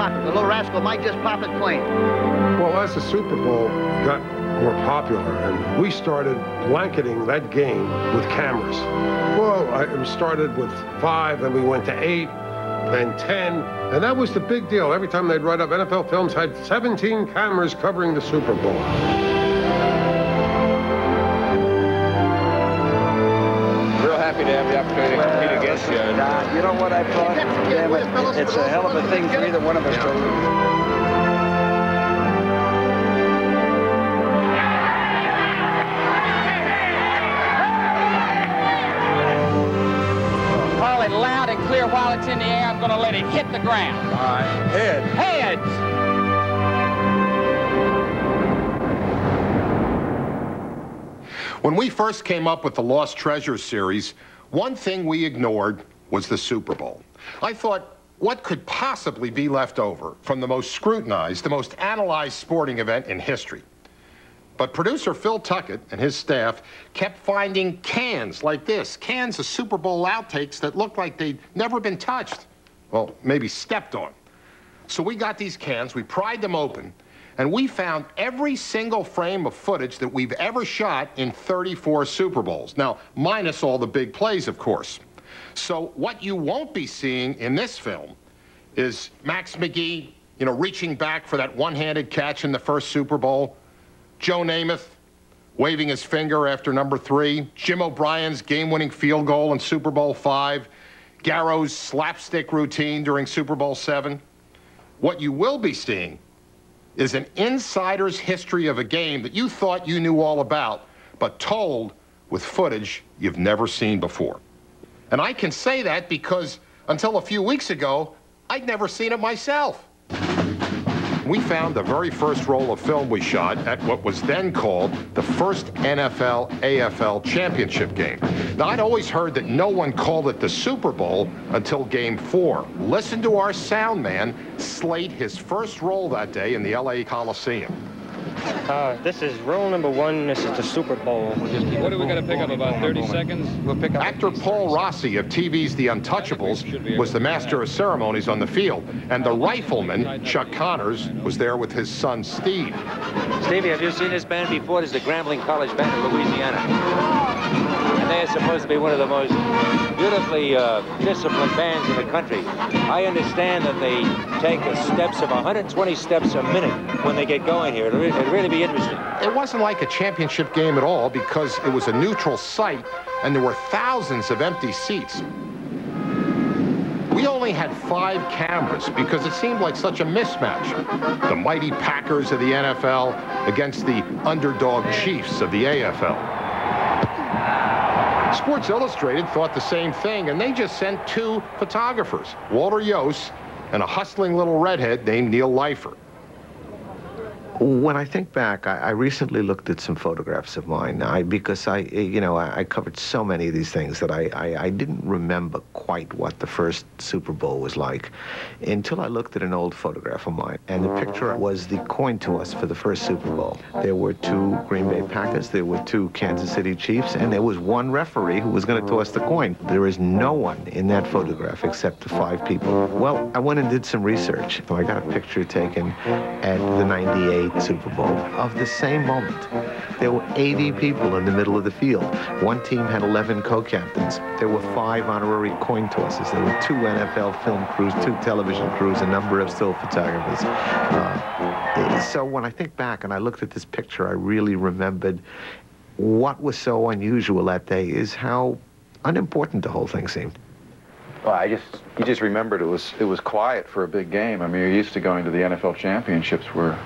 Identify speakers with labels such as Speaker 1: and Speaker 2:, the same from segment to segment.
Speaker 1: pocket. The little rascal might just pop it clean.
Speaker 2: Well, as the Super Bowl got more popular, and we started blanketing that game with cameras. Well, I started with 5, then we went to 8, then 10, and that was the big deal. Every time they'd write up, NFL Films had 17 cameras covering the Super Bowl.
Speaker 3: Happy to have the opportunity to compete against you.
Speaker 4: You know what I thought? Damn it, it's a hell of a thing for either one of us to lose.
Speaker 5: Call it loud and clear while it's in the air. I'm going to let it hit the ground.
Speaker 3: All right. Head.
Speaker 5: Heads.
Speaker 6: When we first came up with the Lost Treasure series, one thing we ignored was the Super Bowl. I thought, what could possibly be left over from the most scrutinized, the most analyzed sporting event in history? But producer Phil Tuckett and his staff kept finding cans like this, cans of Super Bowl outtakes that looked like they'd never been touched. Well, maybe stepped on. So we got these cans, we pried them open, and we found every single frame of footage that we've ever shot in 34 Super Bowls. Now, minus all the big plays, of course. So what you won't be seeing in this film is Max McGee, reaching back for that one-handed catch in the first Super Bowl, Joe Namath waving his finger after number 3, Jim O'Brien's game-winning field goal in Super Bowl V, Garrow's slapstick routine during Super Bowl VII. What you will be seeing is an insider's history of a game that you thought you knew all about, but told with footage you've never seen before. And I can say that because until a few weeks ago, I'd never seen it myself. We found the very first roll of film we shot at what was then called the first NFL-AFL championship game. Now, I'd always heard that no one called it the Super Bowl until Game 4. Listen to our sound man slate his first roll that day in the LA Coliseum.
Speaker 7: This is roll number 1. This is the Super Bowl.
Speaker 3: What are we going to pick up, about 30 seconds?
Speaker 7: We'll pick up.
Speaker 6: Actor Paul Rossi of TV's The Untouchables was the master of ceremonies on the field, and the rifleman, Chuck Connors, was there with his son, Steve.
Speaker 8: Stevie, have you seen this band before? This is the Grambling College Band of Louisiana. And they are supposed to be one of the most beautifully disciplined bands in the country. I understand that they take the steps of 120 steps a minute when they get going here. It'd really be interesting.
Speaker 6: It wasn't like a championship game at all because it was a neutral site and there were thousands of empty seats. We only had 5 cameras because it seemed like such a mismatch. The mighty Packers of the NFL against the underdog Chiefs of the AFL. Sports Illustrated thought the same thing, and they just sent 2 photographers, Walter Yost and a hustling little redhead named Neil Leifer.
Speaker 9: When I think back, I recently looked at some photographs of mine because I covered so many of these things that I didn't remember quite what the first Super Bowl was like until I looked at an old photograph of mine. And the picture was the coin toss for the first Super Bowl. There were 2 Green Bay Packers, there were 2 Kansas City Chiefs, and there was 1 referee who was going to toss the coin. There is no one in that photograph except the 5 people. Well, I went and did some research. So I got a picture taken at the '98 Super Bowl of the same moment. There were 80 people in the middle of the field. One team had 11 co-captains. There were 5 honorary coin tosses. There were 2 NFL film crews, 2 television crews, a number of still photographers. So when I think back and I looked at this picture, I really remembered what was so unusual that day is how unimportant the whole thing seemed.
Speaker 10: Well, you just remembered it was quiet for a big game. I mean, you're used to going to the NFL championships were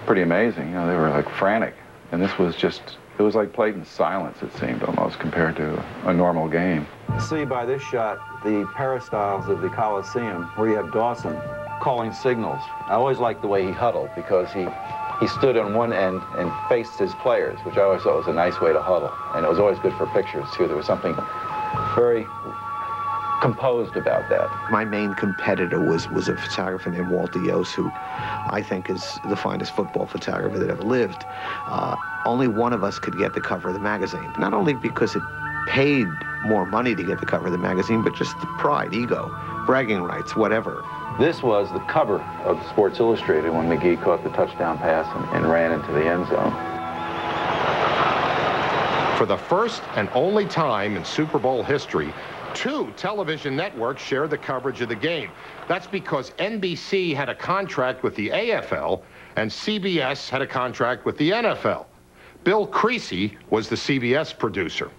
Speaker 10: pretty amazing. They were like frantic. And this was just, it was like played in silence, it seemed, almost, compared to a normal game.
Speaker 4: See by this shot the peristyles of the Coliseum, where you have Dawson calling signals. I always liked the way he huddled because he stood on one end and faced his players, which I always thought was a nice way to huddle. And it was always good for pictures, too. There was something very composed about that.
Speaker 9: My main competitor was a photographer named Walter Yost, who I think is the finest football photographer that ever lived. Only one of us could get the cover of the magazine, not only because it paid more money to get the cover of the magazine, but just the pride, ego. bragging rights, whatever.
Speaker 4: This was the cover of Sports Illustrated when McGee caught the touchdown pass and ran into the end zone.
Speaker 6: For the first and only time in Super Bowl history, 2 television networks shared the coverage of the game. That's because NBC had a contract with the AFL and CBS had a contract with the NFL. Bill Creasy was the CBS producer.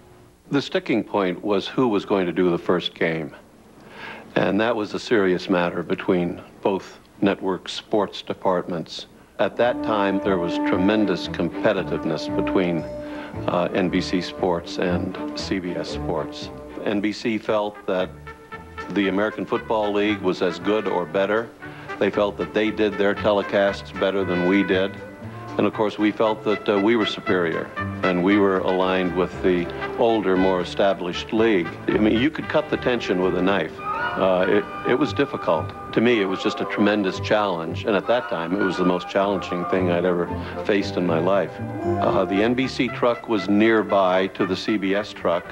Speaker 11: The sticking point was who was going to do the first game. And that was a serious matter between both network sports departments. At that time, there was tremendous competitiveness between NBC Sports and CBS Sports. NBC felt that the American Football League was as good or better. They felt that they did their telecasts better than we did. And of course, we felt that we were superior, and we were aligned with the older, more established league. I mean, you could cut the tension with a knife. It was difficult. To me, it was just a tremendous challenge, and at that time, it was the most challenging thing I'd ever faced in my life. The NBC truck was nearby to the CBS truck,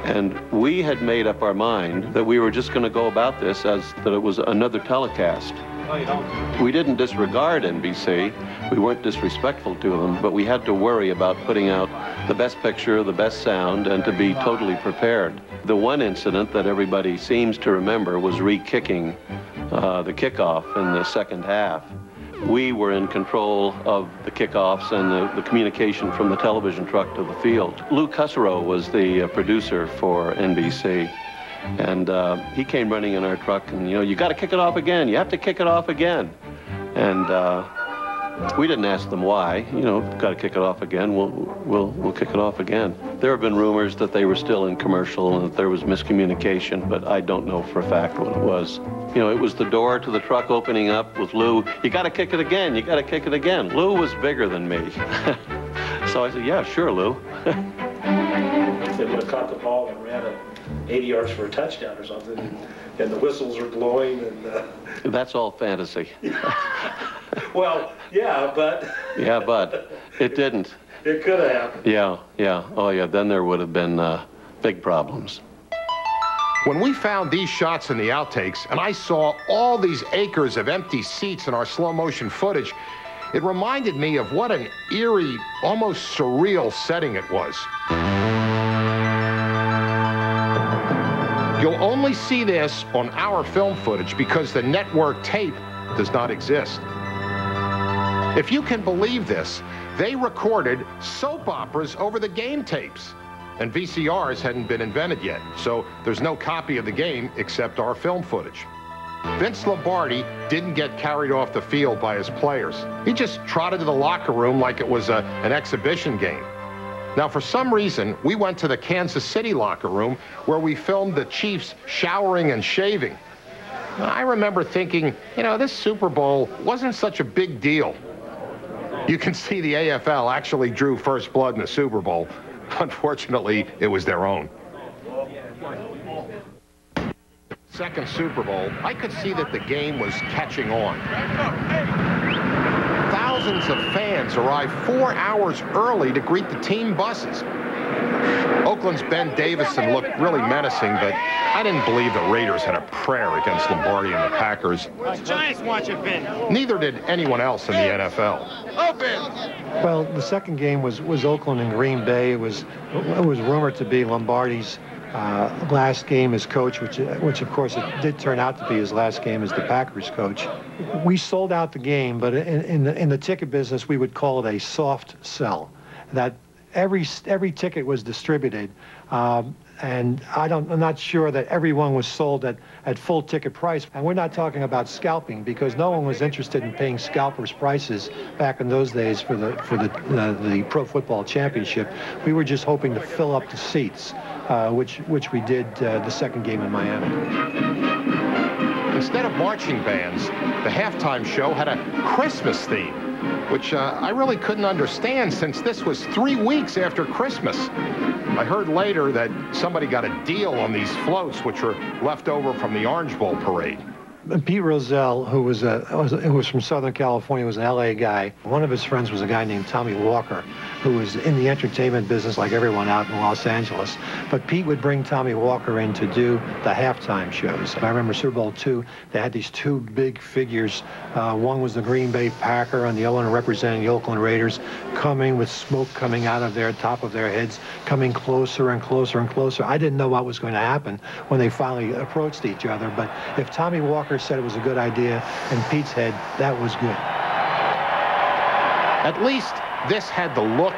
Speaker 11: and we had made up our mind that we were just going to go about this as that it was another telecast. We didn't disregard NBC. We weren't disrespectful to them, but we had to worry about putting out the best picture, the best sound, and to be totally prepared. The one incident that everybody seems to remember was re-kicking the kickoff in the second half. We were in control of the kickoffs and the communication from the television truck to the field. Lou Cusserow was the producer for NBC. And he came running in our truck, and, you know, you got to kick it off again. You have to kick it off again. And we didn't ask them why. You know, got to kick it off again. We'll kick it off again. There have been rumors that they were still in commercial and that there was miscommunication, but I don't know for a fact what it was. You know, it was the door to the truck opening up with Lou. You got to kick it again. You got to kick it again. Lou was bigger than me. So I said, yeah, sure, Lou.
Speaker 12: They would have caught the ball and ran it 80 yards for a touchdown or something, and the whistles are blowing, and
Speaker 11: that's all fantasy.
Speaker 12: Well, yeah, but
Speaker 11: yeah, but it didn't.
Speaker 12: It could have happened.
Speaker 11: Yeah. Oh, yeah. Then there would have been big problems.
Speaker 6: When we found these shots in the outtakes, and I saw all these acres of empty seats in our slow-motion footage, it reminded me of what an eerie, almost surreal setting it was. You'll only see this on our film footage because the network tape does not exist. If you can believe this, they recorded soap operas over the game tapes, and VCRs hadn't been invented yet, so there's no copy of the game except our film footage. Vince Lombardi didn't get carried off the field by his players. He just trotted to the locker room like it was an exhibition game. Now, for some reason, we went to the Kansas City locker room where we filmed the Chiefs showering and shaving. I remember thinking, you know, this Super Bowl wasn't such a big deal. You can see the AFL actually drew first blood in the Super Bowl. Unfortunately, it was their own. Second Super Bowl, I could see that the game was catching on. Thousands of fans arrived 4 hours early to greet the team buses. Oakland's Ben Davison looked really menacing, but I didn't believe the Raiders had a prayer against Lombardi and the Packers.
Speaker 5: The Giants watch it, Ben.
Speaker 6: Neither did anyone else in the NFL.
Speaker 5: Open!
Speaker 13: Well, the second game was Oakland and Green Bay. It was rumored to be Lombardi's last game as coach, which of course it did turn out to be his last game as the Packers coach. We sold out the game, but in the ticket business, we would call it a soft sell. That every ticket was distributed, and I'm not sure that everyone was sold at full ticket price. And we're not talking about scalping, because no one was interested in paying scalpers prices back in those days for the Pro Football Championship. We were just hoping to fill up the seats, which we did the second game in Miami.
Speaker 6: Instead of marching bands, the halftime show had a Christmas theme, which I really couldn't understand since this was 3 weeks after Christmas. I heard later that somebody got a deal on these floats, which were left over from the Orange Bowl parade.
Speaker 13: Pete Rozelle, who was from Southern California, was an LA guy. One of his friends was a guy named Tommy Walker, who was in the entertainment business like everyone out in Los Angeles. But Pete would bring Tommy Walker in to do the halftime shows. I remember Super Bowl II, they had these two big figures. One was the Green Bay Packer, and the other one representing the Oakland Raiders, coming with smoke coming out of their top of their heads, coming closer and closer and closer. I didn't know what was going to happen when they finally approached each other, but if Tommy Walker said it was a good idea, in Pete's head, that was good.
Speaker 6: At least this had the look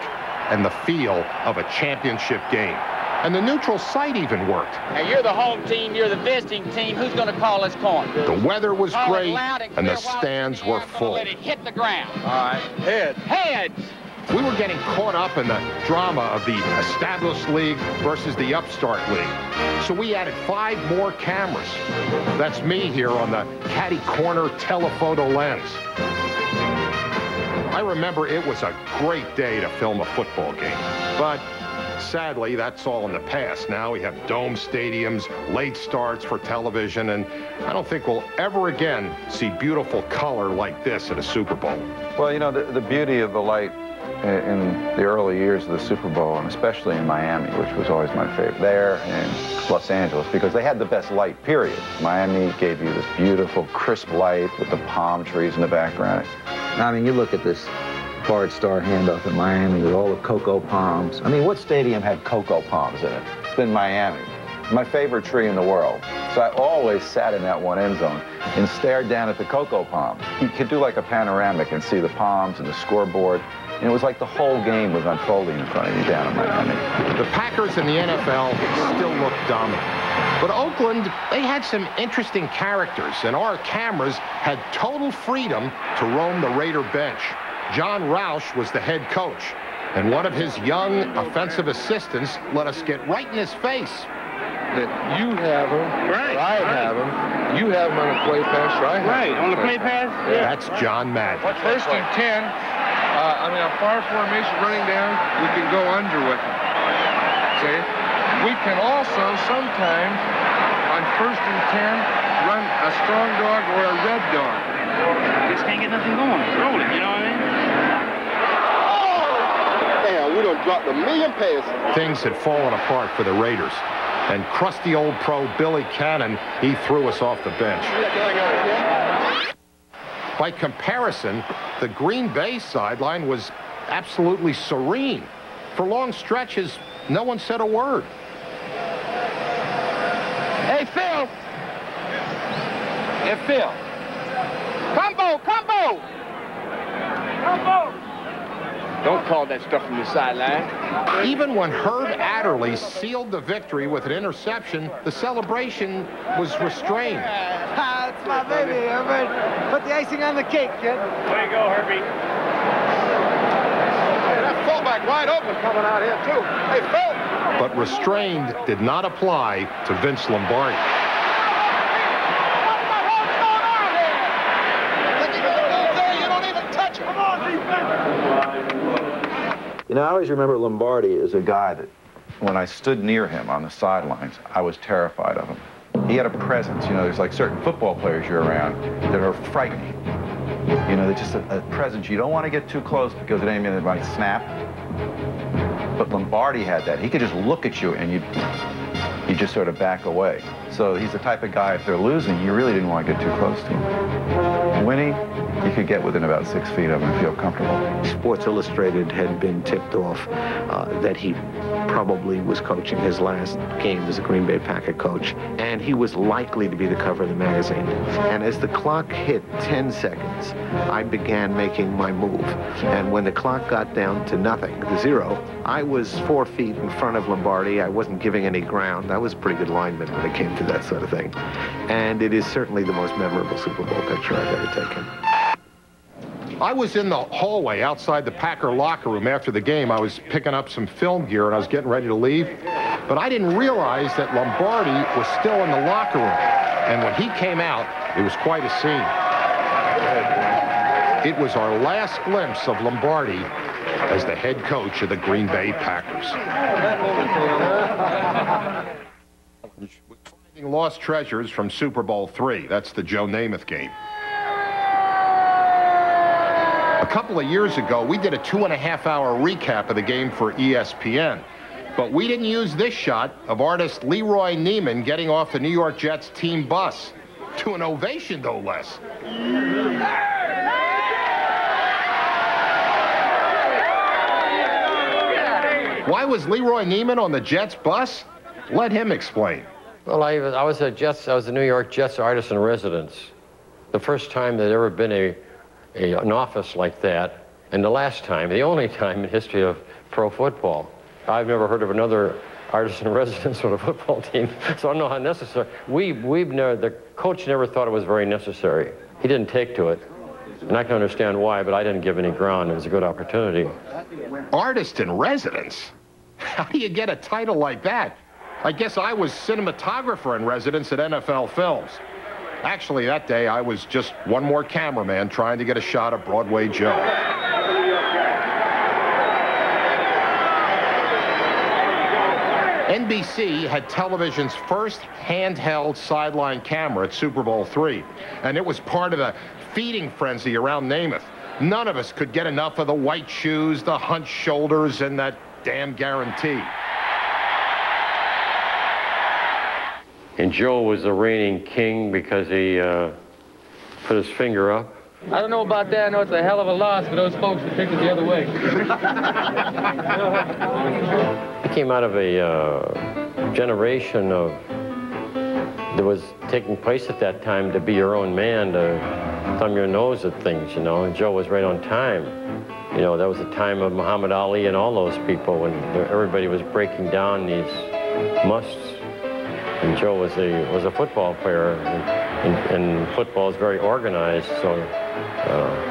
Speaker 6: and the feel of a championship game. And the neutral site even worked.
Speaker 5: Now, you're the home team, you're the visiting team. Who's going to call this coin?
Speaker 6: The weather was
Speaker 5: Call it
Speaker 6: great,
Speaker 5: loud
Speaker 6: and
Speaker 5: clear
Speaker 6: the
Speaker 5: while
Speaker 6: stands
Speaker 5: it's in the
Speaker 6: were
Speaker 5: air. I'm gonna
Speaker 6: full.
Speaker 5: let it hit the ground.
Speaker 3: All right, heads.
Speaker 5: Heads!
Speaker 6: We were getting caught up in the drama of the established league versus the upstart league. So we added 5 more cameras. That's me here on the caddy corner telephoto lens. I remember it was a great day to film a football game. But sadly, that's all in the past. Now we have dome stadiums, late starts for television, and I don't think we'll ever again see beautiful color like this at a Super Bowl.
Speaker 10: Well, you know, the beauty of the light in the early years of the Super Bowl, and especially in Miami, which was always my favorite, there and Los Angeles, because they had the best light, period. Miami gave you this beautiful, crisp light with the palm trees in the background. I mean, you look at this Bart Starr handoff in Miami with all the cocoa palms. I mean, what stadium had cocoa palms in it? It's been Miami. My favorite tree in the world. So I always sat in that one end zone and stared down at the cocoa palms. You could do like a panoramic and see the palms and the scoreboard. And it was like the whole game was unfolding in front of you down in Miami.
Speaker 6: The Packers in the NFL still look dominant. But Oakland, they had some interesting characters, and our cameras had total freedom to roam the Raider bench. John Roush was the head coach, and one of his young offensive assistants let us get right in his face.
Speaker 3: That you have them, I have them, you have them on a play pass, right?
Speaker 5: On the play pass?
Speaker 6: Yeah. That's John Madden.
Speaker 3: First and 10, I mean, a far formation running down, we can go under with them. See? We can also sometimes, on first and 10, run a strong dog or a red dog.
Speaker 5: Just can't get nothing going. Roll it, you know what I mean?
Speaker 3: Damn, we done dropped a million passes.
Speaker 6: Things had fallen apart for the Raiders. And crusty old pro Billy Cannon, he threw us off the bench. By comparison, the Green Bay sideline was absolutely serene. For long stretches, no one said a word.
Speaker 5: Hey, Phil! Hey, Phil! Combo! Combo! Combo! Don't call that stuff from the sideline.
Speaker 6: Even when Herb Adderley sealed the victory with an interception, the celebration was restrained.
Speaker 1: That's my baby, Herbert. Put the icing on the cake, kid.
Speaker 12: Way to go, Herbie.
Speaker 3: Hey, that fullback wide open coming out here, too. Hey, Phil!
Speaker 6: But restrained did not apply to Vince Lombardi.
Speaker 10: You know, I always remember Lombardi as a guy that, when I stood near him on the sidelines, I was terrified of him. He had a presence. You know, there's like certain football players you're around that are frightening. You know, they're just a presence. You don't want to get too close because at any minute it might snap. But Lombardi had that. He could just look at you and you just sort of back away. So he's the type of guy, if they're losing, you really didn't want to get too close to him. Winning, you could get within about 6 feet of him and feel comfortable.
Speaker 9: Sports Illustrated had been tipped off that he probably was coaching his last game as a Green Bay Packer coach, and he was likely to be the cover of the magazine. And as the clock hit 10 seconds, I began making my move. And when the clock got down to nothing, to 0, I was 4 feet in front of Lombardi. I wasn't giving any ground. I was a pretty good lineman when it came to that sort of thing. And it is certainly the most memorable Super Bowl picture I've ever taken.
Speaker 6: I was in the hallway outside the Packer locker room after the game. I was picking up some film gear and I was getting ready to leave. But I didn't realize that Lombardi was still in the locker room. And when he came out, it was quite a scene. It was our last glimpse of Lombardi as the head coach of the Green Bay Packers. Lost treasures from Super Bowl III. That's the Joe Namath game. A couple of years ago, we did a 2.5-hour recap of the game for ESPN. But we didn't use this shot of artist Leroy Neiman getting off the New York Jets team bus. To an ovation, no less. Why was Leroy Neiman on the Jets bus? Let him explain.
Speaker 14: Well, I was the New York Jets artist in residence. The first time there'd ever been an office like that, and the last time, the only time in history of pro football. I've never heard of another artist in residence on a football team, so I don't know how necessary. The coach never thought it was very necessary. He didn't take to it, and I can understand why, but I didn't give any ground. It was a good opportunity.
Speaker 6: Artist in residence? How do you get a title like that? I guess I was cinematographer in residence at NFL Films. Actually, that day, I was just one more cameraman trying to get a shot of Broadway Joe. NBC had television's first handheld sideline camera at Super Bowl III, and it was part of the feeding frenzy around Namath. None of us could get enough of the white shoes, the hunched shoulders, and that damn guarantee.
Speaker 14: And Joe was the reigning king because he put his finger up.
Speaker 15: I don't know about that. I know it's a hell of a loss for those folks that picked it the other way.
Speaker 14: He came out of a generation of that was taking place at that time to be your own man, to thumb your nose at things, you know, and Joe was right on time. You know, that was the time of Muhammad Ali and all those people when everybody was breaking down these musts. And Joe was a football player, and football is very organized, so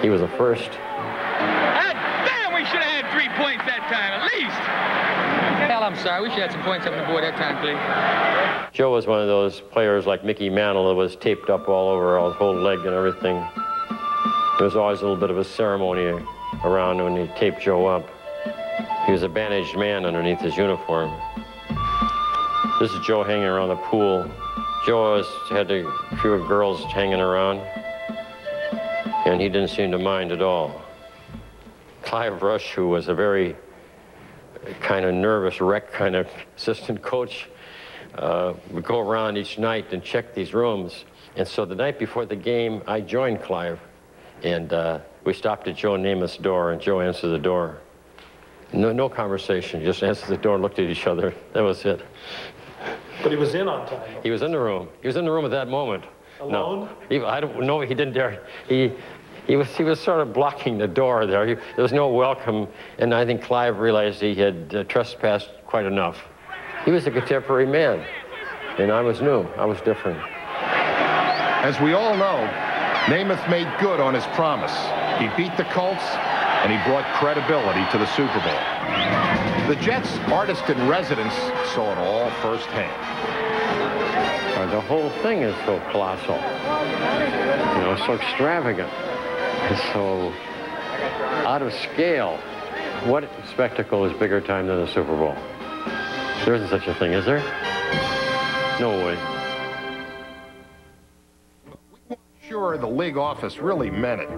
Speaker 14: he was the first.
Speaker 15: Damn, we should have had 3 points that time, at least. Hell, I'm sorry. We should have had some points up on the board that time, please.
Speaker 14: Joe was one of those players like Mickey Mantle that was taped up all over his whole leg and everything. There was always a little bit of a ceremony around when he taped Joe up. He was a bandaged man underneath his uniform. This is Joe hanging around the pool. Joe always had a few girls hanging around, and he didn't seem to mind at all. Clive Rush, who was a very kind of nervous wreck kind of assistant coach, would go around each night and check these rooms. And so the night before the game, I joined Clive, and we stopped at Joe Namath's door, and Joe answered the door. No conversation, just answered the door and looked at each other. That was it.
Speaker 12: But he was in on time.
Speaker 14: He was in the room. He was in the room at that moment.
Speaker 12: Alone?
Speaker 14: No, I don't know. He didn't dare. He was sort of blocking the door there. There was no welcome, and I think Clive realized he had trespassed quite enough. He was a contemporary man, and I was new. I was different.
Speaker 6: As we all know, Namath made good on his promise. He beat the Colts, and he brought credibility to the Super Bowl. The Jets' artist in residence saw it all firsthand.
Speaker 14: The whole thing is so colossal, you know, so extravagant, and so out of scale. What spectacle is bigger time than the Super Bowl? There isn't such a thing, is there? No way.
Speaker 6: We weren't sure the league office really meant it.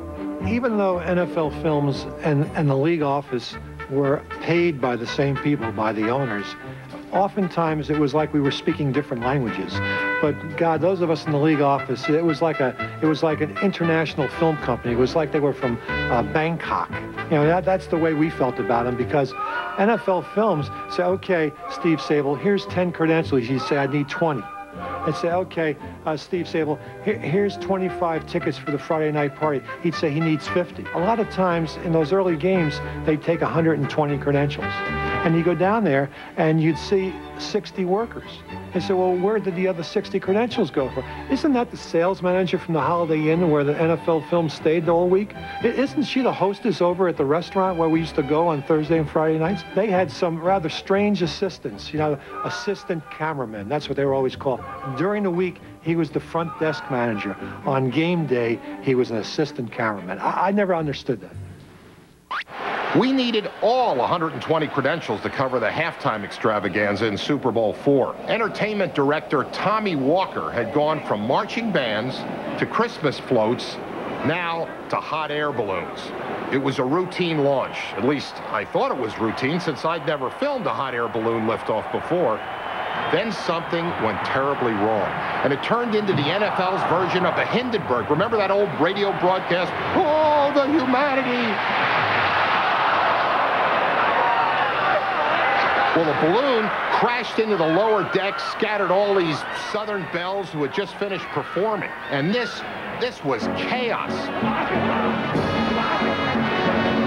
Speaker 13: Even though NFL Films and the league office were paid by the same people, by the owners, oftentimes it was like we were speaking different languages. But God, those of us in the league office, it was like an international film company. It was like they were from Bangkok. You know, that's the way we felt about them, because NFL Films say, okay, Steve Sable, here's 10 credentials. He'd say, I need 20. I'd say, okay, Steve Sable, here's 25 tickets for the Friday night party. He'd say he needs 50. A lot of times in those early games, they'd take 120 credentials. And you go down there and you'd see 60 workers. They say, well, where did the other 60 credentials go for? Isn't that the sales manager from the Holiday Inn where the NFL Film stayed the whole week? Isn't she the hostess over at the restaurant where we used to go on Thursday and Friday nights? They had some rather strange assistants, you know, assistant cameramen. That's what they were always called. During the week, he was the front desk manager. On game day, he was an assistant cameraman. I never understood that.
Speaker 6: We needed all 120 credentials to cover the halftime extravaganza in Super Bowl IV. Entertainment director Tommy Walker had gone from marching bands to Christmas floats, now to hot air balloons. It was a routine launch. At least I thought it was routine since I'd never filmed a hot air balloon liftoff before. Then something went terribly wrong, and it turned into the NFL's version of the Hindenburg. Remember that old radio broadcast? Oh, the humanity! Well, the balloon crashed into the lower deck, scattered all these Southern belles who had just finished performing. And this was chaos.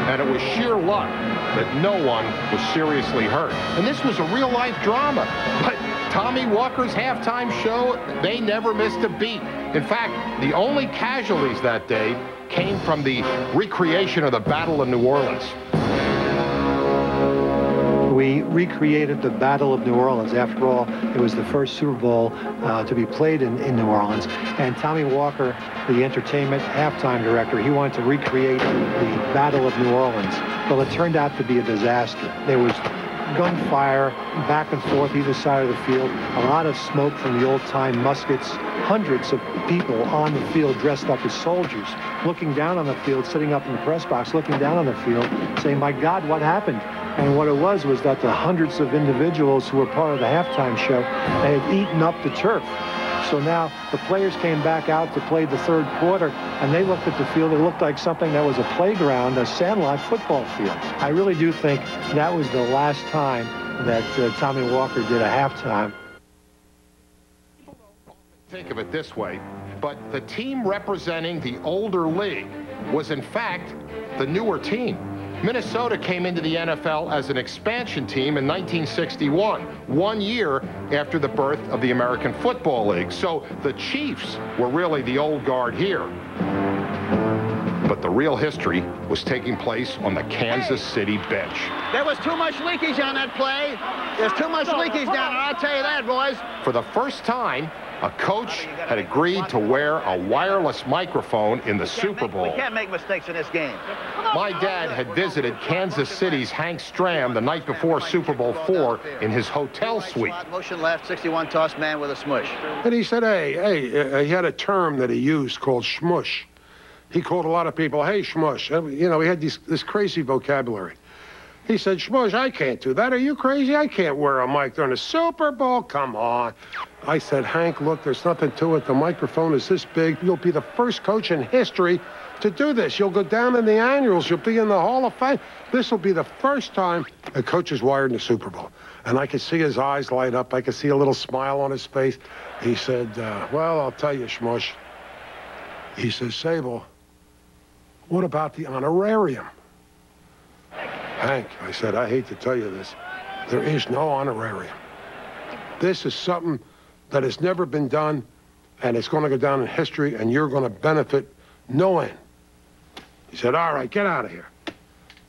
Speaker 6: And it was sheer luck that no one was seriously hurt. And this was a real-life drama. But Tommy Walker's halftime show, they never missed a beat. In fact, the only casualties that day came from the recreation of the Battle of New Orleans.
Speaker 13: We recreated the Battle of New Orleans. After all, it was the first Super Bowl to be played in New Orleans. And Tommy Walker, the entertainment halftime director, he wanted to recreate the Battle of New Orleans. Well, it turned out to be a disaster. There was gunfire back and forth either side of the field, a lot of smoke from the old-time muskets, hundreds of people on the field dressed up as soldiers, looking down on the field, sitting up in the press box, looking down on the field, saying, my God, what happened? And what it was that the hundreds of individuals who were part of the halftime show, they had eaten up the turf. So now the players came back out to play the third quarter, and they looked at the field. It looked like something that was a playground, a sandlot football field. I really do think that was the last time that Tommy Walker did a halftime.
Speaker 6: Think of it this way, but the team representing the older league was in fact the newer team. Minnesota came into the NFL as an expansion team in 1961, 1 year after the birth of the American Football League. So the Chiefs were really the old guard here. But the real history was taking place on the Kansas City bench.
Speaker 1: There was too much leakage on that play. There's too much leakage down there, I'll tell you that, boys.
Speaker 6: For the first time, a coach had agreed to wear a wireless microphone in the Super Bowl.
Speaker 1: We can't make mistakes in this game.
Speaker 6: My dad had visited Kansas City's Hank Stram the night before Super Bowl IV in his hotel suite.
Speaker 1: Motion left, 61 toss man with a smush.
Speaker 2: And he said, hey, he had a term that he used called shmush. He called a lot of people, hey, shmush. You know, he had this crazy vocabulary. He said, shmush, I can't do that. Are you crazy? I can't wear a mic during the Super Bowl. Come on. I said, Hank, look, there's nothing to it. The microphone is this big. You'll be the first coach in history to do this. You'll go down in the annuals. You'll be in the Hall of Fame. This will be the first time a coach is wired in the Super Bowl. And I could see his eyes light up. I could see a little smile on his face. He said, well, I'll tell you, shmush. He says, Sable, what about the honorarium? Hank, I said, I hate to tell you this. There is no honorarium. This is something that has never been done, and it's going to go down in history, and you're going to benefit no end. He said, all right, get out of here.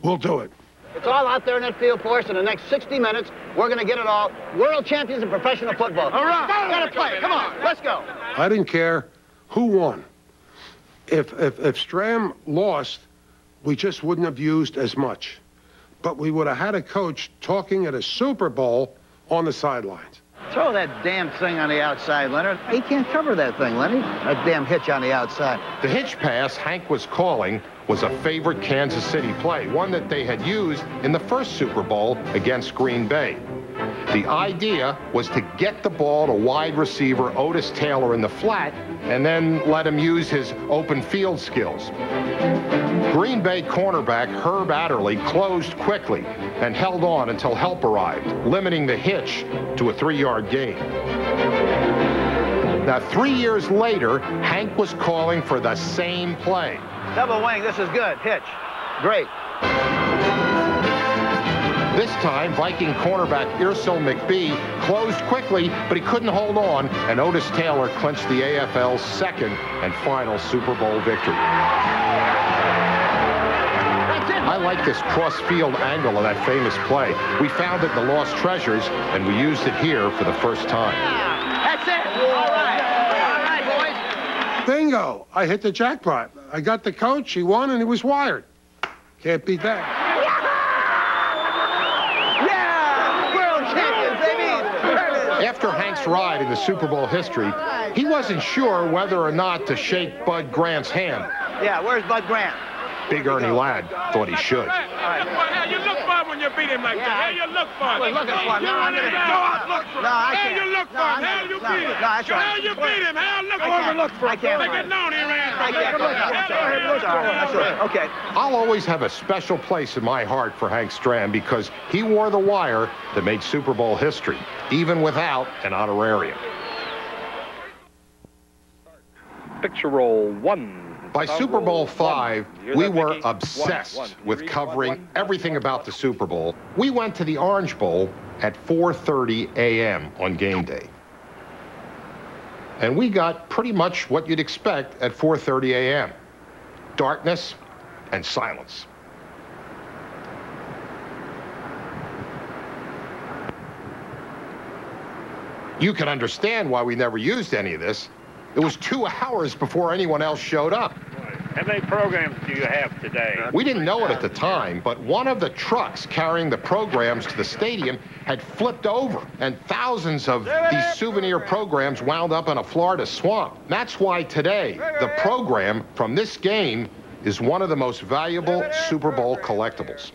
Speaker 2: We'll do it.
Speaker 1: It's all out there in that field for us. In the next 60 minutes, we're going to get it all. World champions in professional football. All right. Got to play. Come on. Let's go.
Speaker 2: I didn't care who won. If Stram lost, we just wouldn't have used as much. But we would have had a coach talking at a Super Bowl on the sidelines.
Speaker 1: Throw that damn thing on the outside, Leonard. He can't cover that thing, Lenny. That damn hitch on the outside.
Speaker 6: The hitch pass Hank was calling was a favorite Kansas City play, one that they had used in the first Super Bowl against Green Bay. The idea was to get the ball to wide receiver Otis Taylor in the flat and then let him use his open field skills. Green Bay cornerback Herb Adderley closed quickly and held on until help arrived, limiting the hitch to a 3-yard gain. Now, 3 years later, Hank was calling for the same play.
Speaker 1: Double wing, this is good. Hitch. Great.
Speaker 6: This time, Viking cornerback Irsil McBee closed quickly, but he couldn't hold on, and Otis Taylor clinched the AFL's second and final Super Bowl victory. I like this cross-field angle of that famous play. We found it in the Lost Treasures, and we used it here for the first time.
Speaker 1: That's it. All right. All right, boys.
Speaker 2: Bingo. I hit the jackpot. I got the coach. He won, and he was wired. Can't beat that.
Speaker 6: After Hank's ride in the Super Bowl history, he wasn't sure whether or not to shake Bud Grant's hand.
Speaker 1: Yeah, where's Bud Grant?
Speaker 6: Big Ernie Ladd thought he should.
Speaker 16: Hell, you look fun when you beat him like that. Hell, you look fun.
Speaker 1: I was looking for him.
Speaker 16: You want him to go out, look for him. Hell, you look fun. Hell, you beat him. Hell, you beat him. Hell, look for him. Look for him. Make it known he ran.
Speaker 1: Okay.
Speaker 6: I'll always have a special place in my heart for Hank Stram because he wore the wire that made Super Bowl history, even without an honorarium.
Speaker 17: Picture roll 1.
Speaker 6: By Super Bowl V, we were obsessed with covering everything about the Super Bowl. We went to the Orange Bowl at 4:30 a.m. on game day. And we got pretty much what you'd expect at 4:30 a.m. Darkness and silence. You can understand why we never used any of this. It was 2 hours before anyone else showed up.
Speaker 17: How many programs do you have today?
Speaker 6: We didn't know it at the time, but one of the trucks carrying the programs to the stadium had flipped over, and thousands of these souvenir programs wound up in a Florida swamp. That's why today, the program from this game is one of the most valuable Super Bowl collectibles.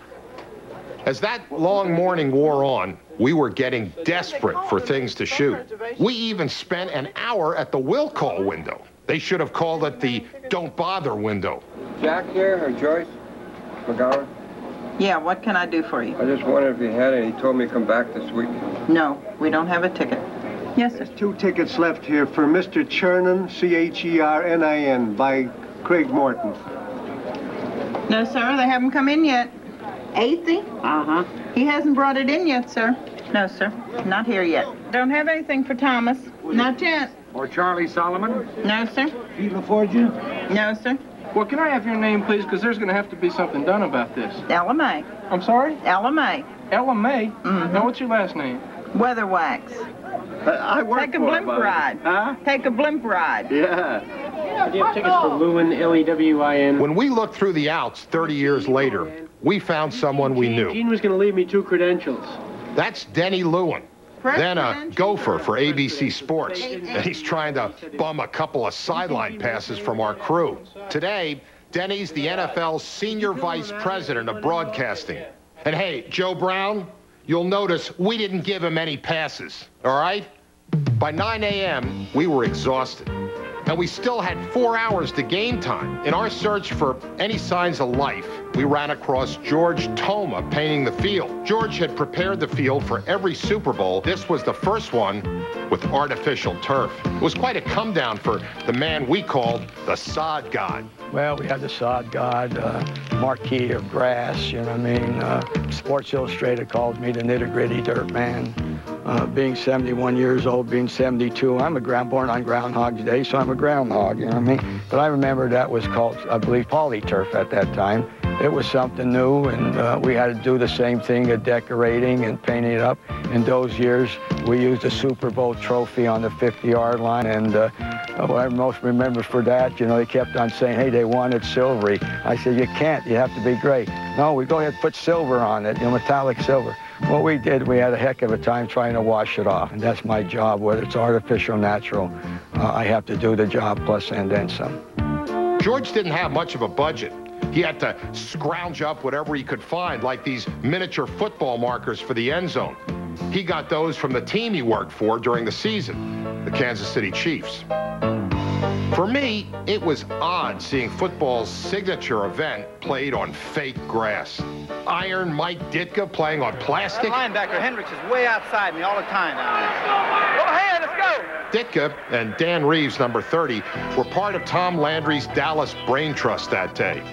Speaker 6: As that long morning wore on, we were getting desperate for things to shoot. We even spent an hour at the will call window. They should have called it the don't bother window.
Speaker 18: Jack here, or Joyce McGowan?
Speaker 19: Yeah, what can I do for you?
Speaker 18: I just wondered if you had any. He told me to come back this week.
Speaker 19: No, we don't have a ticket. Yes, sir.
Speaker 20: There's 2 tickets left here for Mr. Chernin, C-H-E-R-N-I-N, by Craig Morton.
Speaker 19: No, sir, they haven't come in yet. 8th? Uh-huh. He hasn't brought it in yet, sir. No, sir. Not here yet. Don't have anything for Thomas. Not yet.
Speaker 18: Or Charlie Solomon?
Speaker 19: No, sir.
Speaker 18: Pete LaForgia?
Speaker 19: No, sir.
Speaker 21: Well, can I have your name, please? Because there's going to have to be something done about this.
Speaker 19: Ella May.
Speaker 21: I'm sorry?
Speaker 19: Ella May.
Speaker 21: Ella May? Mm-hmm. Now, what's your last name?
Speaker 19: Weatherwax.
Speaker 20: I work
Speaker 19: Take a blimp ride.
Speaker 20: Huh?
Speaker 19: Take a blimp ride.
Speaker 20: Yeah.
Speaker 21: Do you have tickets for Lewin, L-E-W-I-N?
Speaker 6: When we looked through the outs 30 years later, we found someone we knew.
Speaker 21: Gene was going to leave me 2 credentials.
Speaker 6: That's Denny Lewin, then a gopher for ABC Sports, and he's trying to bum a couple of sideline passes from our crew. Today, Denny's the NFL's Senior Vice President of Broadcasting. And hey, Joe Brown, you'll notice we didn't give him any passes, all right? By 9 a.m., we were exhausted. And we still had 4 hours to game time. In our search for any signs of life, we ran across George Toma painting the field. George had prepared the field for every Super Bowl. This was the first one with artificial turf. It was quite a come down for the man we called the sod god.
Speaker 22: Well, we had the sod god, marquee of grass, you know what I mean? Sports Illustrated calls me the nitty-gritty dirt man. Being 71 years old, being 72, I'm born on Groundhog's Day, so I'm a groundhog, you know what I mean? But I remember that was called, I believe, polyturf at that time. It was something new, and we had to do the same thing, decorating and painting it up. In those years, we used a Super Bowl trophy on the 50-yard line, and what I most remember for that, you know, they kept on saying, hey, they wanted silvery. I said, you can't, you have to be gray. No, we go ahead and put silver on it, you know, metallic silver. What we did, we had a heck of a time trying to wash it off, and that's my job, whether it's artificial or natural. I have to do the job plus and then some.
Speaker 6: George didn't have much of a budget. He had to scrounge up whatever he could find, like these miniature football markers for the end zone. He got those from the team he worked for during the season, the Kansas City Chiefs. For me, it was odd seeing football's signature event played on fake grass. Iron Mike Ditka playing on plastic.
Speaker 1: That linebacker Hendricks is way outside me all the time now. Go ahead, let's go.
Speaker 6: Ditka and Dan Reeves, number 30, were part of Tom Landry's Dallas Brain Trust that day.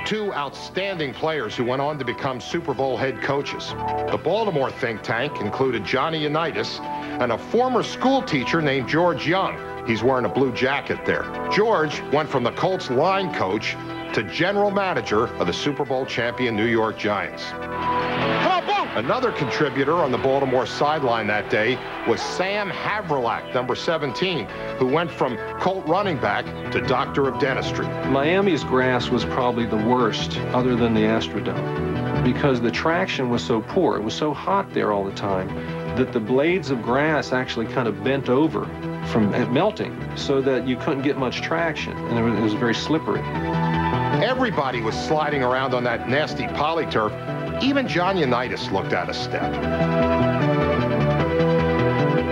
Speaker 6: 2 outstanding players who went on to become Super Bowl head coaches. The Baltimore think tank included Johnny Unitas and a former school teacher named George Young. He's wearing a blue jacket there. George went from the Colts line coach to general manager of the Super Bowl champion New York Giants. Another contributor on the Baltimore sideline that day was Sam Havrelak, number 17, who went from Colt running back to doctor of dentistry.
Speaker 23: Miami's grass was probably the worst, other than the Astrodome, because the traction was so poor. It was so hot there all the time that the blades of grass actually kind of bent over from melting so that you couldn't get much traction, and it was very slippery.
Speaker 6: Everybody was sliding around on that nasty polyturf. Even John Unitas looked out of step.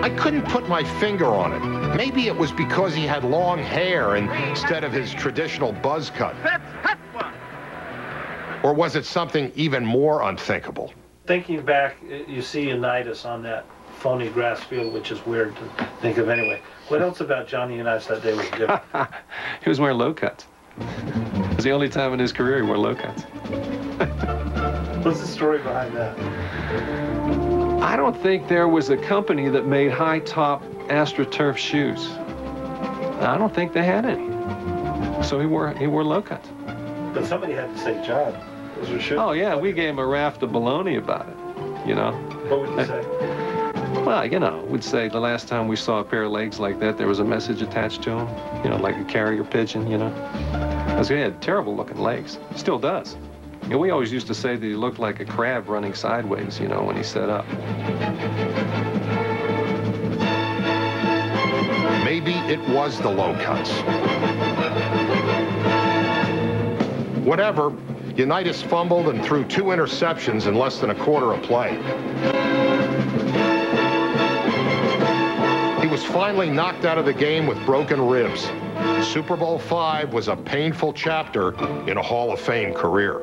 Speaker 6: I couldn't put my finger on it. Maybe it was because he had long hair instead of his traditional buzz cut. Or was it something even more unthinkable?
Speaker 12: Thinking back, you see Unitas on that phony grass field, which is weird to think of anyway. What else about Johnny Unitas that day was different?
Speaker 23: He was wearing low cuts. It was the only time in his career he wore low cuts.
Speaker 12: What's the story behind that?
Speaker 23: I don't think there was a company that made high-top AstroTurf shoes. I don't think they had any. So he wore low cuts.
Speaker 12: But somebody had to say, John, those are shoes.
Speaker 23: Oh, yeah, we gave him a raft of baloney about it, you know.
Speaker 12: What would you say?
Speaker 23: Well, you know, we'd say the last time we saw a pair of legs like that, there was a message attached to them, you know, like a carrier pigeon, you know. Because he had terrible-looking legs. Still does. You know, we always used to say that he looked like a crab running sideways, you know, when he set up.
Speaker 6: Maybe it was the low cuts. Whatever, Unitas fumbled and threw 2 interceptions in less than a quarter of play. He was finally knocked out of the game with broken ribs. Super Bowl V was a painful chapter in a Hall of Fame career.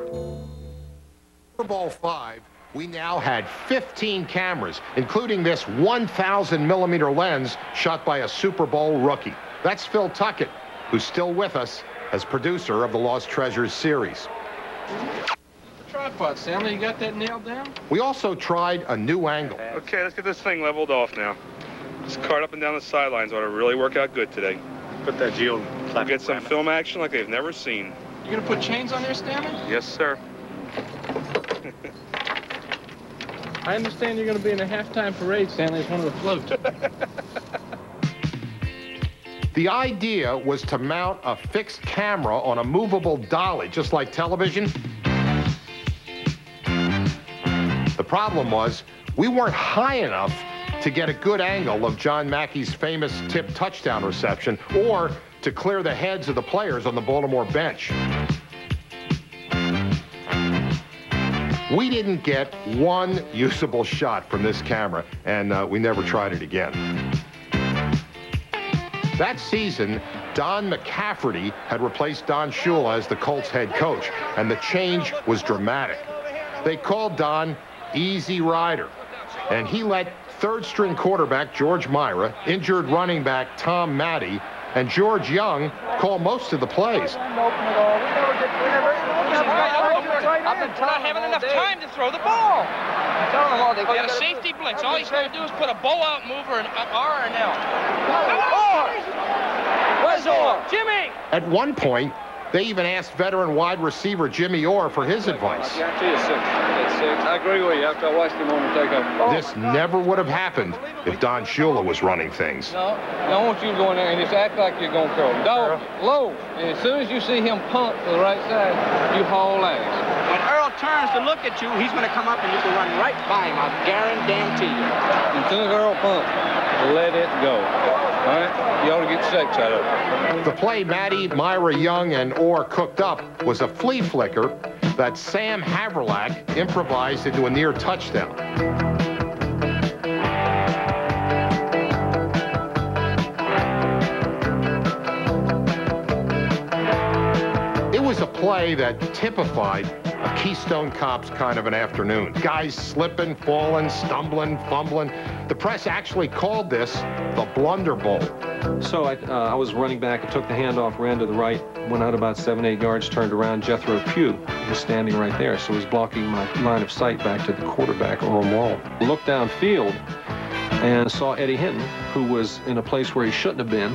Speaker 6: Super Bowl V, we now had 15 cameras, including this 1,000-millimeter lens shot by a Super Bowl rookie. That's Phil Tuckett, who's still with us as producer of the Lost Treasures series.
Speaker 21: Tripod, Stanley, you got that nailed down?
Speaker 6: We also tried a new angle.
Speaker 17: Okay, let's get this thing leveled off now. This cart up and down the sidelines ought to really work out good today.
Speaker 12: Put that geo.
Speaker 17: We'll get some film action like they've never seen.
Speaker 21: You gonna put chains on there, Stanley?
Speaker 17: Yes, sir.
Speaker 21: I understand you're gonna be in a halftime parade, Stanley, as one of the floats.
Speaker 6: The idea was to mount a fixed camera on a movable dolly, just like television. The problem was, we weren't high enough to get a good angle of John Mackey's famous tip touchdown reception, or to clear the heads of the players on the Baltimore bench. We didn't get one usable shot from this camera, and we never tried it again. That season, Don McCafferty had replaced Don Shula as the Colts head coach, and the change was dramatic. They called Don Easy Rider, and he let third-string quarterback George Myra, injured running back Tom Matty, and George Young call most of the plays.
Speaker 15: We're not having enough time to throw the ball. They got a safety blitz. All he's going to do is put a bow-out move or an R or an L. Where's Orr? Jimmy!
Speaker 6: At one point, they even asked veteran wide receiver Jimmy Orr for his advice.
Speaker 17: I guarantee you 6. That's 6. I agree with you after I watched him on the takeoff.
Speaker 6: This never would have happened if Don Shula was running things.
Speaker 17: No, I want you to go in there and just act like you're going to throw. Dog, low. And as soon as you see him punt to the right side, you haul ass.
Speaker 15: When Earl turns to look at you, he's going to come up and you can run right by him. I guarantee you.
Speaker 17: As soon as Earl punts, let it go. All right? You ought to get 6 out of it.
Speaker 6: The play Matty, Myra Young, and Orr cooked up was a flea flicker that Sam Haverlack improvised into a near touchdown. It was a play that typified a Keystone Cops kind of an afternoon. Guys slipping, falling, stumbling, fumbling. The press actually called this the Blunder Bowl.
Speaker 23: So I was running back, I took the handoff, ran to the right, went out about 7-8 yards, turned around. Jethro Pugh was standing right there, so he was blocking my line of sight back to the quarterback, Earl Morrill. Looked downfield and saw Eddie Hinton, who was in a place where he shouldn't have been.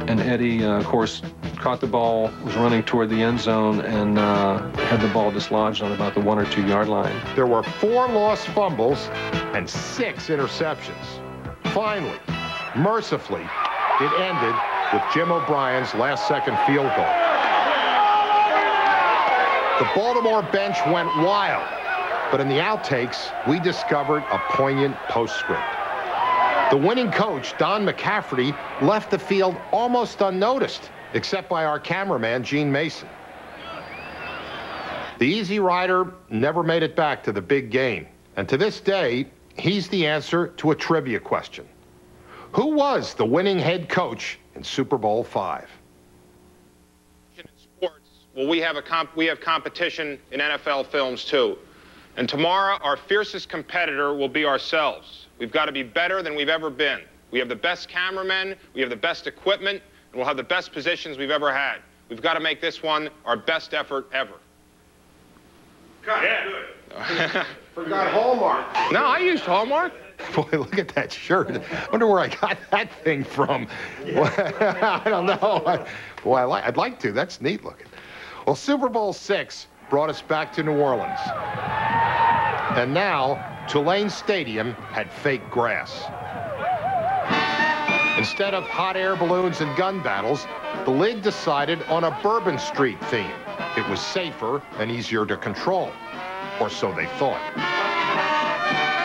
Speaker 23: And Eddie, of course, caught the ball, was running toward the end zone, and had the ball dislodged on about the 1 or 2 yard line.
Speaker 6: There were 4 lost fumbles and 6 interceptions. Finally, mercifully, it ended with Jim O'Brien's last-second field goal. The Baltimore bench went wild. But in the outtakes, we discovered a poignant postscript. The winning coach, Don McCafferty, left the field almost unnoticed, except by our cameraman, Gene Mason. The Easy Rider never made it back to the big game. And to this day, he's the answer to a trivia question. Who was the winning head coach in Super Bowl V?
Speaker 4: In sports, well, we have competition in NFL films, too. And tomorrow, our fiercest competitor will be ourselves. We've got to be better than we've ever been. We have the best cameramen, we have the best equipment, and we'll have the best positions we've ever had. We've got to make this one our best effort ever.
Speaker 16: Yeah, good.
Speaker 6: Forgot Hallmark.
Speaker 4: No, I used Hallmark.
Speaker 6: Boy, look at that shirt. I wonder where I got that thing from. I don't know. Boy, I'd like to. That's neat looking. Well, Super Bowl VI brought us back to New Orleans. And now, Tulane Stadium had fake grass. Instead of hot air balloons and gun battles, the league decided on a Bourbon Street theme. It was safer and easier to control, or so they thought.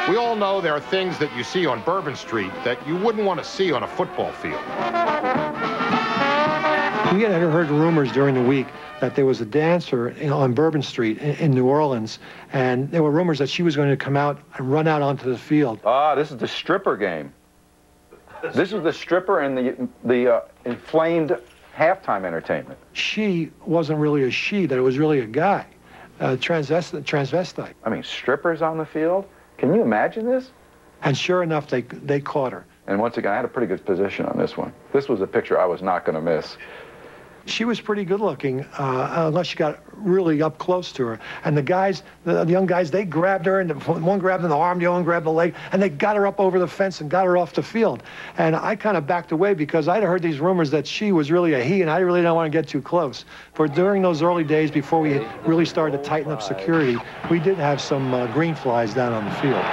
Speaker 6: We all know there are things that you see on Bourbon Street that you wouldn't want to see on a football field.
Speaker 13: We had heard rumors during the week that there was a dancer on Bourbon Street in New Orleans, and there were rumors that she was going to come out and run out onto the field.
Speaker 10: Ah, this is the stripper game. This is the stripper and the inflamed halftime entertainment.
Speaker 13: She wasn't really a she, that it was really a guy, transvestite.
Speaker 10: I mean, strippers on the field? Can you imagine this?
Speaker 13: And sure enough, they caught her.
Speaker 10: And once again, I had a pretty good position on this one. This was a picture I was not going to miss.
Speaker 13: She was pretty good looking, unless you got really up close to her. And the guys, the young guys, they grabbed her, and one grabbed in the arm, the other one grabbed the leg, and they got her up over the fence and got her off the field. And I kind of backed away because I'd heard these rumors that she was really a he, and I really didn't want to get too close. For during those early days, before we really started to tighten up security, we did have some green flies down on the field.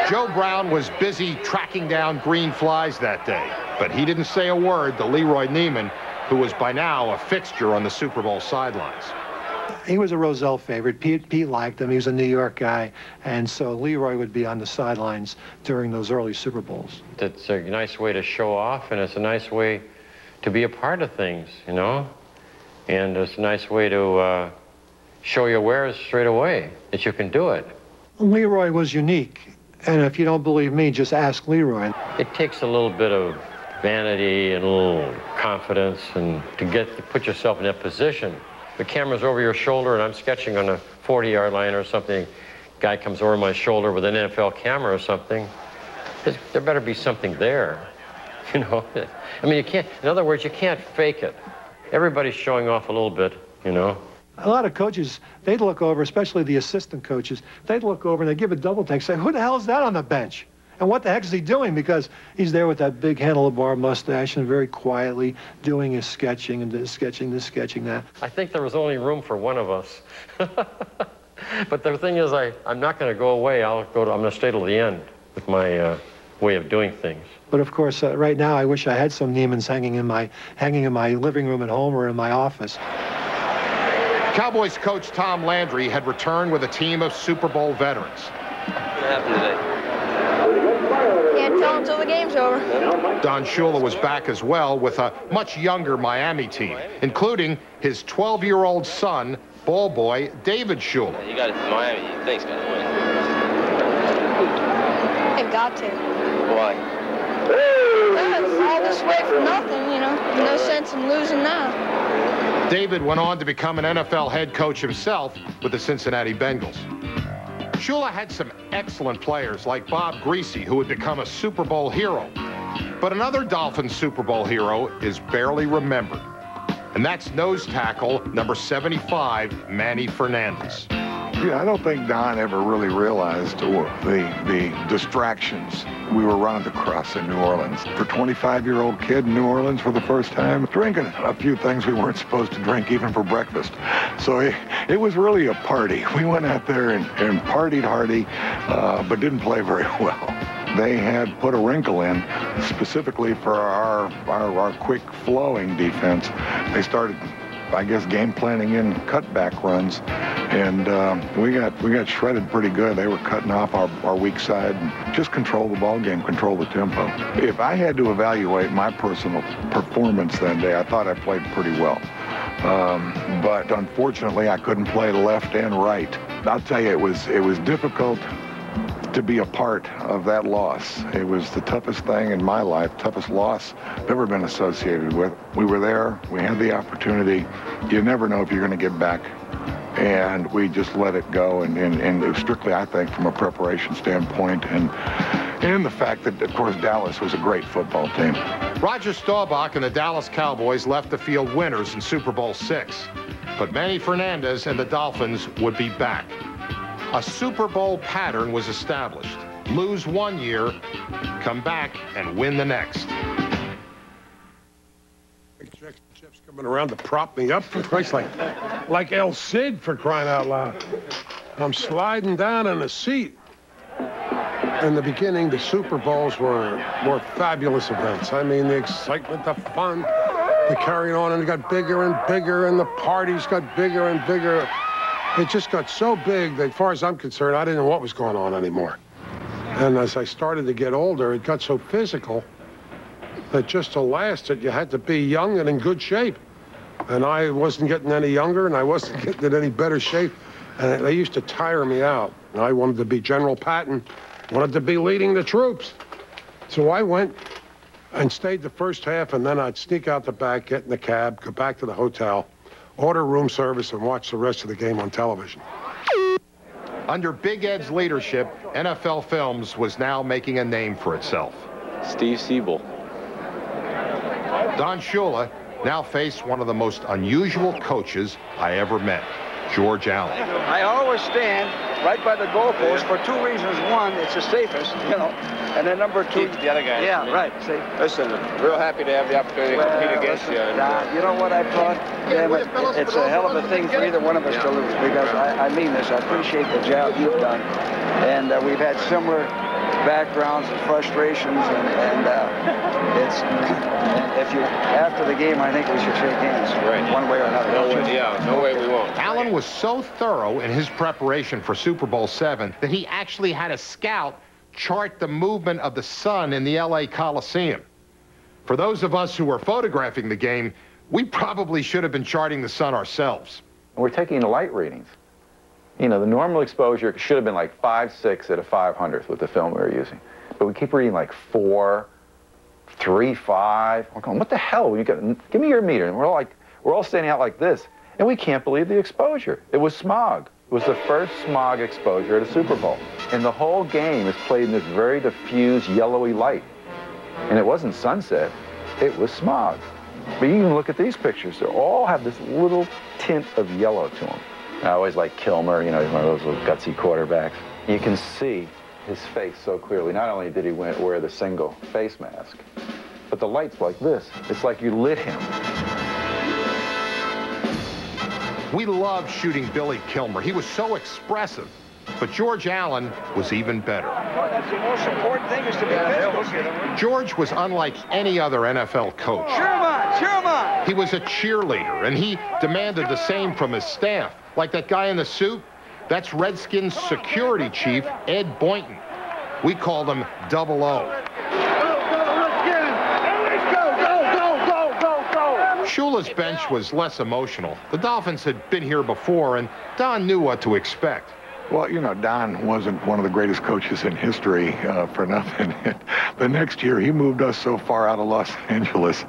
Speaker 6: Joe Brown was busy tracking down green flies that day, but he didn't say a word to Leroy Neiman, who was by now a fixture on the Super Bowl sidelines.
Speaker 13: He was a Roselle favorite. Pete liked him. He was a New York guy, and so Leroy would be on the sidelines during those early Super Bowls.
Speaker 14: It's a nice way to show off, and it's a nice way to be a part of things, you know? And it's a nice way to show your wares straight away, that you can do it.
Speaker 13: Leroy was unique. And if you don't believe me, just ask Leroy.
Speaker 14: It takes a little bit of vanity and a little confidence and to put yourself in that position. The camera's over your shoulder and I'm sketching on a 40-yard line or something. Guy comes over my shoulder with an NFL camera or something. There better be something there, you know? I mean, you can't, in other words, you can't fake it. Everybody's showing off a little bit, you know?
Speaker 13: A lot of coaches, they'd look over, especially the assistant coaches, they'd look over and they'd give a double take, say, who the hell is that on the bench? And what the heck is he doing? Because he's there with that big handlebar mustache and very quietly doing his sketching and sketching this, sketching that.
Speaker 14: I think there was only room for one of us. But the thing is, I'm not going to go away. I'm going to stay till the end with my way of doing things.
Speaker 13: But of course, right now, I wish I had some Neimans hanging in my living room at home or in my office.
Speaker 6: Cowboys coach Tom Landry had returned with a team of Super Bowl veterans.
Speaker 7: What happened today? Can't tell until the game's over.
Speaker 6: Don Shula was back as well with a much younger Miami team, including his 12-year-old son, ball boy David Shula.
Speaker 7: You got it from Miami. You think it's got to win. I got to. Why? All this way for nothing, you know. No sense in losing now.
Speaker 6: David went on to become an NFL head coach himself with the Cincinnati Bengals. Shula had some excellent players like Bob Greasy, who would become a Super Bowl hero. But another Dolphins Super Bowl hero is barely remembered. And that's nose tackle number 75, Manny Fernandez.
Speaker 8: Yeah, I don't think Don ever really realized the distractions we were running across in New Orleans. For a 25-year-old kid in New Orleans for the first time, drinking a few things we weren't supposed to drink even for breakfast. So it was really a party. We went out there and partied hardy, but didn't play very well. they had put a wrinkle in, specifically for our quick flowing defense. They started, I guess, game planning in cutback runs, and we got shredded pretty good. They were cutting off our weak side and just control the ball game, control the tempo. If I had to evaluate my personal performance that day, I thought I played pretty well. But unfortunately, I couldn't play left and right. I'll tell you, it was difficult to be a part of that loss. It was the toughest thing in my life, toughest loss I've ever been associated with. We were there, we had the opportunity. You never know if you're going to get back. And we just let it go, and strictly, I think, from a preparation standpoint, and the fact that, of course, Dallas was a great football team.
Speaker 6: Roger Staubach and the Dallas Cowboys left the field winners in Super Bowl VI, but Manny Fernandez and the Dolphins would be back. A Super Bowl pattern was established. Lose one year, come back and win the next.
Speaker 2: Jeff's coming around to prop me up, for Christ's sake. Like El Cid, for crying out loud. I'm sliding down in the seat. In the beginning, the Super Bowls were fabulous events. I mean, the excitement, the fun, the carrying on, and it got bigger and bigger, and the parties got bigger and bigger. It just got so big that, as far as I'm concerned, I didn't know what was going on anymore. And as I started to get older, it got so physical that just to last it, you had to be young and in good shape. And I wasn't getting any younger, and I wasn't getting in any better shape. And they used to tire me out. And I wanted to be General Patton, wanted to be leading the troops. So I went and stayed the first half, and then I'd sneak out the back, get in the cab, go back to the hotel, order room service, and watch the rest of the game on television.
Speaker 6: Under Big Ed's leadership, NFL Films was now making a name for itself.
Speaker 3: Steve Siebel.
Speaker 6: Don Shula now faced one of the most unusual coaches I ever met, George Allen.
Speaker 5: I always stand right by the goalpost for two reasons. One, it's the safest, you know, and then number two,
Speaker 3: keeps the other guys.
Speaker 5: Yeah, right. See?
Speaker 3: Listen, real happy to have the opportunity to compete against you.
Speaker 5: You know what I thought? It's a hell of a thing for either one of us to lose, because I mean this. I appreciate the job you've done, and we've had similar backgrounds and frustrations, and it's if you after the game, I think we should shake hands, right, one way or another.
Speaker 3: No way we won't.
Speaker 6: Allen was so thorough in his preparation for Super Bowl VII that he actually had a scout chart the movement of the sun in the LA Coliseum. For those of us who were photographing the game, we probably should have been charting the sun ourselves.
Speaker 10: We're taking the light readings. You know, the normal exposure should have been like 5.6 at a 500th with the film we were using. But we keep reading like 4, 3, 5. We're going, what the hell? Give me your meter. And we're all standing out like this. And we can't believe the exposure. It was smog. It was the first smog exposure at a Super Bowl. And the whole game is played in this very diffused yellowy light. And it wasn't sunset. It was smog. But you can look at these pictures. They all have this little tint of yellow to them. I always like Kilmer, you know, he's one of those little gutsy quarterbacks. You can see his face so clearly. Not only did he wear the single face mask, but the light's like this. It's like you lit him.
Speaker 6: We loved shooting Billy Kilmer. He was so expressive. But George Allen was even better.
Speaker 5: That's the most important thing, is to be physical.
Speaker 6: George was unlike any other NFL coach.
Speaker 5: Cheer him on, cheer him on.
Speaker 6: He was a cheerleader, and he demanded the same from his staff. Like that guy in the suit, that's Redskins security chief, Ed Boynton. We called him Double O. Shula's bench was less emotional. The Dolphins had been here before, and Don knew what to expect.
Speaker 8: Well, you know, Don wasn't one of the greatest coaches in history for nothing. The next year, he moved us so far out of Los Angeles,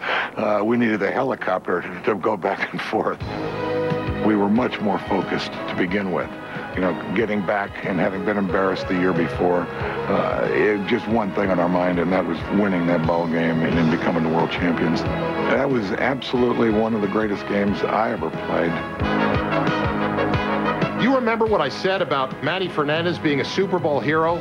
Speaker 8: we needed a helicopter to go back and forth. We were much more focused to begin with. You know, getting back and having been embarrassed the year before, just one thing on our mind, and that was winning that ball game and then becoming the world champions. That was absolutely one of the greatest games I ever played.
Speaker 6: You remember what I said about Manny Fernandez being a Super Bowl hero?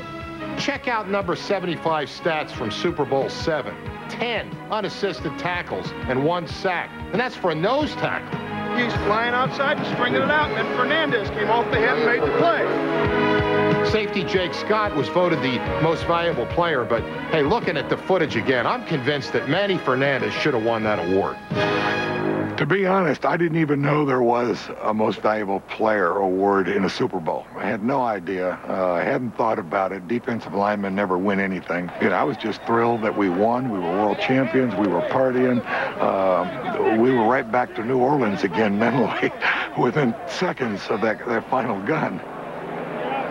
Speaker 6: Check out number 75 stats from Super Bowl VII. 10 unassisted tackles and 1 sack. And that's for a nose tackle.
Speaker 16: He's flying outside and stringing it out, and then Fernandez came off the head and made the play.
Speaker 6: Safety Jake Scott was voted the most valuable player, but hey, looking at the footage again, I'm convinced that Manny Fernandez should have won that award.
Speaker 8: To be honest, I didn't even know there was a most valuable player award in a Super Bowl. I had no idea. I hadn't thought about it. Defensive linemen never win anything. You know, I was just thrilled that we won. We were world champions. We were partying. We were right back to New Orleans again mentally within seconds of that final gun.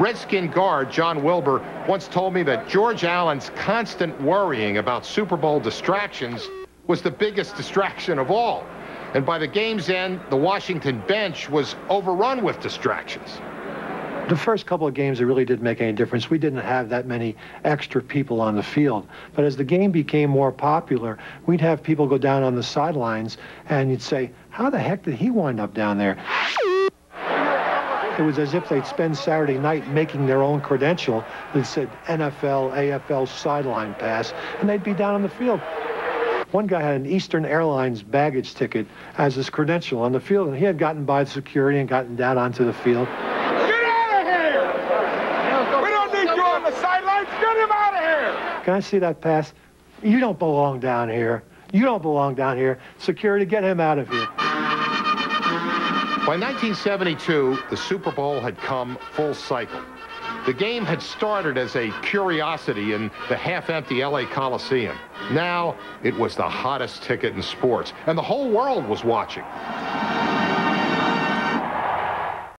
Speaker 6: Redskin guard John Wilbur once told me that George Allen's constant worrying about Super Bowl distractions was the biggest distraction of all. And by the game's end, the Washington bench was overrun with distractions.
Speaker 13: The first couple of games, it really didn't make any difference. We didn't have that many extra people on the field. But as the game became more popular, we'd have people go down on the sidelines, and you'd say, how the heck did he wind up down there? It was as if they'd spend Saturday night making their own credential that said NFL, AFL sideline pass, and they'd be down on the field. One guy had an Eastern Airlines baggage ticket as his credential on the field, and he had gotten by security and gotten down onto the field.
Speaker 16: Get out of here! We don't need you on the sidelines. Get him out of here!
Speaker 13: Can I see that pass? You don't belong down here. You don't belong down here. Security, get him out of here.
Speaker 6: By 1972, the Super Bowl had come full cycle. The game had started as a curiosity in the half-empty LA Coliseum. Now, it was the hottest ticket in sports, and the whole world was watching.